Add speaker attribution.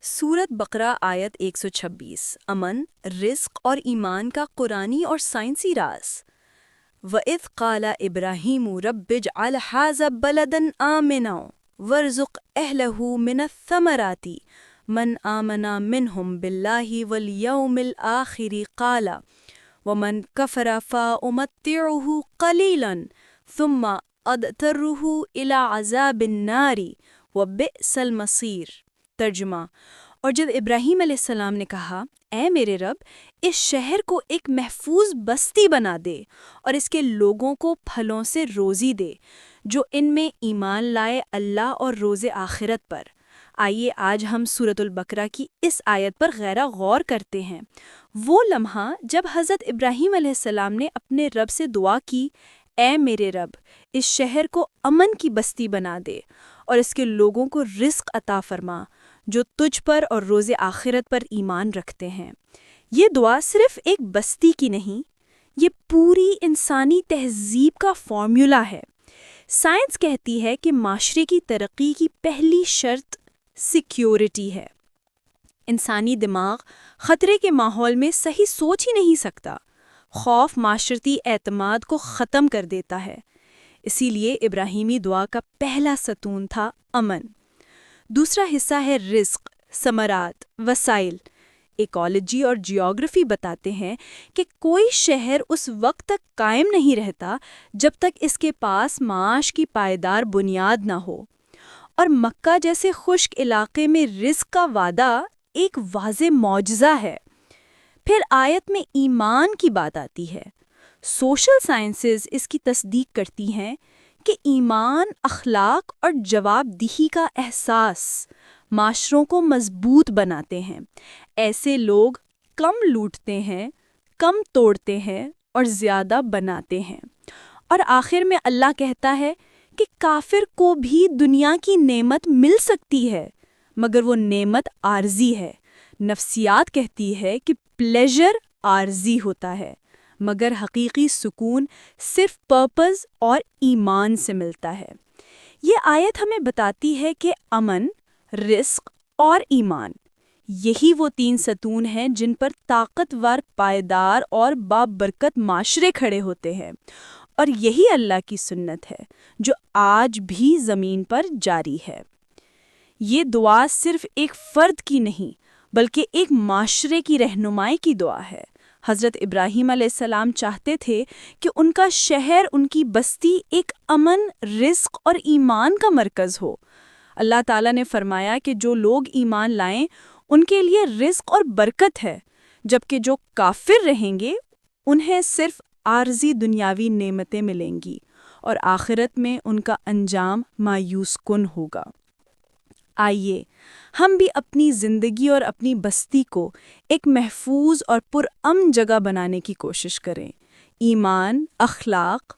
Speaker 1: سورت بقرہ آیت 126 امن، رزق اور ایمان کا قرآنی اور سائنسی راز۔ وَإِذْ قَالَ إِبْرَاهِيمُ رَبِّ اجْعَلْ هَٰذَا بَلَدًا آمِنًا وَارْزُقْ أَهْلَهُ مِنَ الثَّمَرَاتِ مَنْ آمَنَ مِنْهُمْ بِاللَّهِ وَالْيَوْمِ الْآخِرِ قَالَ وَمَنْ كَفَرَ فَأُمَتِّعُهُ قَلِيلًا ثُمَّ أَضْطَرُّهُ إِلَىٰ عَذَابِ النَّارِ وَبِئْسَ الْمَصِيرُ۔ ترجمہ: اور جب ابراہیم علیہ السلام نے کہا، اے میرے رب، اس شہر کو ایک محفوظ بستی بنا دے اور اس کے لوگوں کو پھلوں سے روزی دے جو ان میں ایمان لائے اللہ اور روز آخرت پر۔ آئیے آج ہم سورۃ البقرہ کی اس آیت پر غور کرتے ہیں۔ وہ لمحہ جب حضرت ابراہیم علیہ السلام نے اپنے رب سے دعا کی، اے میرے رب، اس شہر کو امن کی بستی بنا دے اور اس کے لوگوں کو رزق عطا فرما جو تجھ پر اور روز آخرت پر ایمان رکھتے ہیں۔ یہ دعا صرف ایک بستی کی نہیں، یہ پوری انسانی تہذیب کا فارمولا ہے۔ سائنس کہتی ہے کہ معاشرے کی ترقی کی پہلی شرط سیکیورٹی ہے۔ انسانی دماغ خطرے کے ماحول میں صحیح سوچ ہی نہیں سکتا۔ خوف معاشرتی اعتماد کو ختم کر دیتا ہے۔ اسی لیے ابراہیمی دعا کا پہلا ستون تھا امن۔ دوسرا حصہ ہے رزق، ثمرات، وسائل۔ ایکالوجی اور جیوگرافی بتاتے ہیں کہ کوئی شہر اس وقت تک قائم نہیں رہتا جب تک اس کے پاس معاش کی پائیدار بنیاد نہ ہو، اور مکہ جیسے خشک علاقے میں رزق کا وعدہ ایک واضح معجزہ ہے۔ پھر آیت میں ایمان کی بات آتی ہے۔ سوشل سائنسز اس کی تصدیق کرتی ہیں کہ ایمان، اخلاق اور جواب دہی کا احساس معاشروں کو مضبوط بناتے ہیں۔ ایسے لوگ کم لوٹتے ہیں، کم توڑتے ہیں اور زیادہ بناتے ہیں۔ اور آخر میں اللہ کہتا ہے کہ کافر کو بھی دنیا کی نعمت مل سکتی ہے، مگر وہ نعمت عارضی ہے۔ نفسیات کہتی ہے کہ پلیجر عارضی ہوتا ہے، مگر حقیقی سکون صرف پرپز اور ایمان سے ملتا ہے۔ یہ آیت ہمیں بتاتی ہے کہ امن، رزق اور ایمان، یہی وہ تین ستون ہیں جن پر طاقتور، پائیدار اور بابرکت معاشرے کھڑے ہوتے ہیں، اور یہی اللہ کی سنت ہے جو آج بھی زمین پر جاری ہے۔ یہ دعا صرف ایک فرد کی نہیں بلکہ ایک معاشرے کی رہنمائی کی دعا ہے۔ حضرت ابراہیم علیہ السلام چاہتے تھے کہ ان کا شہر، ان کی بستی ایک امن، رزق اور ایمان کا مرکز ہو۔ اللہ تعالیٰ نے فرمایا کہ جو لوگ ایمان لائیں ان کے لیے رزق اور برکت ہے، جبکہ جو کافر رہیں گے انہیں صرف عارضی دنیاوی نعمتیں ملیں گی اور آخرت میں ان کا انجام مایوس کن ہوگا۔ آئیے ہم بھی اپنی زندگی اور اپنی بستی کو ایک محفوظ اور پرامن جگہ بنانے کی کوشش کریں۔ ایمان، اخلاق